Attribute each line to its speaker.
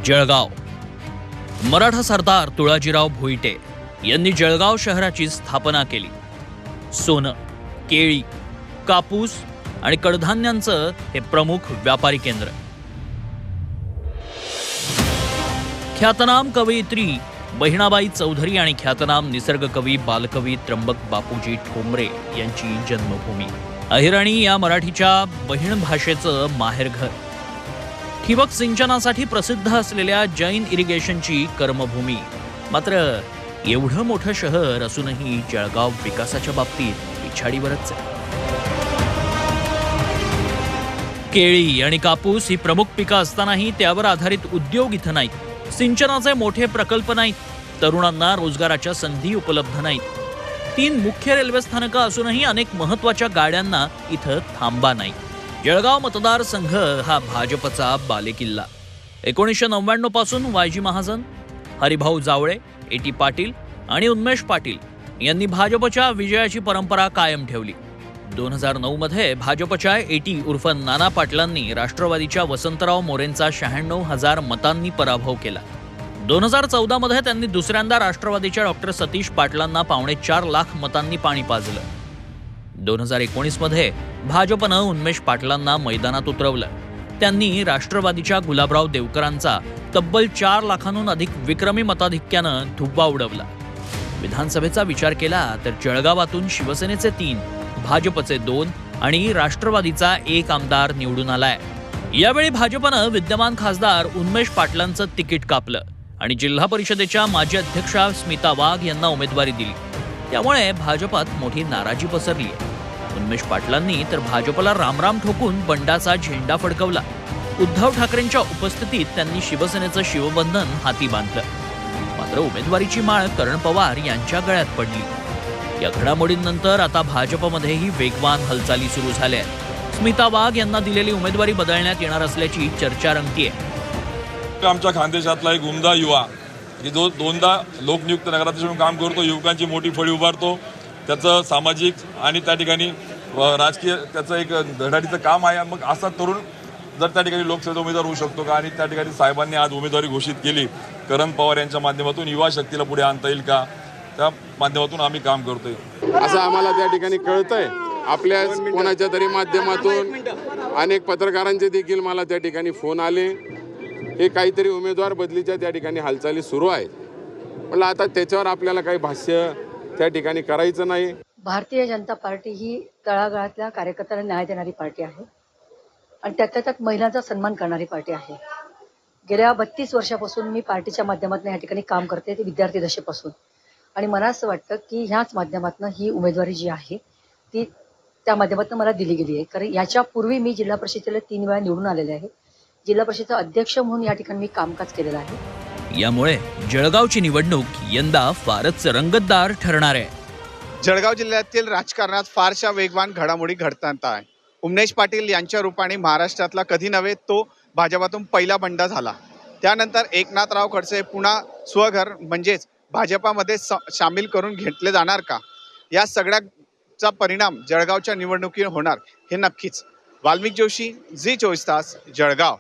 Speaker 1: जळगाव. मराठा सरदार तुळाजीराव भोईटे यांनी जळगाव शहराची स्थापना केली. सोनं, केळी, कापूस आणि कडधान्यांचं हे प्रमुख व्यापारी केंद्र. ख्यातनाम कवयित्री बहिणाबाई चौधरी आणि ख्यातनाम निसर्गकवी बालकवी त्र्यंबक बापूजी ठोंबरे यांची जन्मभूमी. अहिराणी या मराठीच्या बहीण भाषेचं माहेरघर. ठिबक सिंचनासाठी प्रसिद्ध असलेल्या जैन इरिगेशनची कर्मभूमी. मात्र एवढं मोठं शहर असूनही जळगाव विकासाच्या बाबतीत पिछाडीवरच आहे. केळी आणि कापूस ही प्रमुख पिकं असतानाही त्यावर आधारित उद्योग इथं नाहीत. सिंचनाचे मोठे प्रकल्प नाहीत. तरुणांना रोजगाराच्या संधी उपलब्ध नाहीत. 3 मुख्य रेल्वे स्थानकं असूनही अनेक महत्त्वाच्या गाड्यांना इथं थांबा नाही. जळगाव मतदारसंघ हा भाजपचा बालेकिल्ला. 1999 पासून वायजी महाजन, हरिभाऊ जावळे, ए.टी. पाटील आणि उन्मेष पाटील यांनी भाजपच्या विजयाची परंपरा कायम ठेवली. 2009 मध्ये भाजपच्या ए.टी. उर्फ नाना पाटलांनी राष्ट्रवादीच्या वसंतराव मोरेंचा 96,000 मतांनी पराभव केला. 2014 मध्ये त्यांनी दुसऱ्यांदा राष्ट्रवादीच्या डॉ. सतीश पाटलांना 4.25 लाख मतांनी पाणी पाजलं. 2019 मध्ये भाजपनं उन्मेष पाटलांना मैदानात उतरवलं. त्यांनी राष्ट्रवादीच्या गुलाबराव देवकरांचा तब्बल 4 लाखांहून अधिक विक्रमी मताधिक्यानं धुव्वा उडवला. विधानसभेचा विचार केला तर जळगावातून शिवसेनेचे 3, भाजपचे 2 आणि राष्ट्रवादीचा 1 आमदार निवडून आलाय. यावेळी भाजपनं विद्यमान खासदार उन्मेष पाटलांचं तिकीट कापलं आणि जिल्हा परिषदेच्या माजी अध्यक्षा स्मिता वाघ यांना उमेदवारी दिली. त्यामुळे भाजपात मोठी नाराजी पसरली. उन्मेष पाटलांनी तर भाजपला रामराम ठोकून बंडाचा झेंडा फडकवला. उद्धव ठाकरेंच्या उपस्थितीत त्यांनी शिवसेनेचं शिवबंधन हाती बांधलं. मात्र उमेदवारीची माळ करण पवार यांच्या गळ्यात पडली. या घडामोडींनंतर आता भाजपमध्येही वेगवान हालचाली सुरू झाल्या आहेत. स्मिता वाघ यांना दिलेली उमेदवारी बदलण्यात येणार असल्याची चर्चा रंगतीये.
Speaker 2: आमच्या खानदेशातला एक उमदा युवा की जो 2दा लोकनियुक्त नगराध्यक्ष म्हणून काम करतो, युवकांची मोठी फळी उभारतो. त्याचं सामाजिक आणि त्या ठिकाणी राजकीय त्याचं एक धडाडीचं काम आहे. मग असा तरुण जर त्या ठिकाणी लोकसभेचा उमेदवार होऊ शकतो का? आणि त्या ठिकाणी साहेबांनी आज उमेदवारी घोषित केली. करण पवार यांच्या माध्यमातून युवा शक्तीला पुढे आणता येईल का, त्या माध्यमातून आम्ही काम करतोय
Speaker 3: असं आम्हाला त्या ठिकाणी कळतंय. आपल्या कोणाच्या तरी माध्यमातून अनेक पत्रकारांचे देखील मला त्या ठिकाणी फोन आले. हे काहीतरी उमेदवार बदलीच्या त्या ठिकाणी हालचाली सुरू आहेत. म्हटलं आता त्याच्यावर आपल्याला काही भाष्य त्या ठिकाणी करायचं नाही.
Speaker 4: भारतीय जनता पार्टी ही तळागाळातल्या कार्यकर्त्यांना न्याय देणारी पार्टी आहे आणि त्यातल्या त्यात महिलांचा सन्मान करणारी पार्टी आहे. गेल्या 32 वर्षापासून मी पार्टीच्या माध्यमातून या ठिकाणी काम करते, ते विद्यार्थी दशेपासून. आणि मला असं वाटतं की ह्याच माध्यमातून ही उमेदवारी जी आहे ती त्या माध्यमातून मला दिली गेली आहे. कारण याच्यापूर्वी मी जिल्हा परिषदेला 3 वेळा निवडून आलेले आहे. जिल्हा परिषदेचा अध्यक्ष म्हणून या ठिकाणी मी कामकाज केलेलं आहे.
Speaker 1: यामुळे जळगावची निवडणूक यंदा फारच रंगतदार ठरणार आहे.
Speaker 5: जळगाव जिल्ह्यातील राजकारणात फारशा वेगवान घडामोडी घडतात आहे. उन्मेष पाटील यांच्या रूपाने महाराष्ट्रातला कधी नव्हे तो भाजपातून पहिला बंड झाला. त्यानंतर एकनाथराव खडसे पुन्हा स्वघर म्हणजेच भाजपामध्ये सामील करून घेतले जाणार का? या सगळ्याचा परिणाम जळगावच्या निवडणुकीवर होणार हे नक्कीच. वाल्मिक जोशी, झी 24 तास, जळगाव.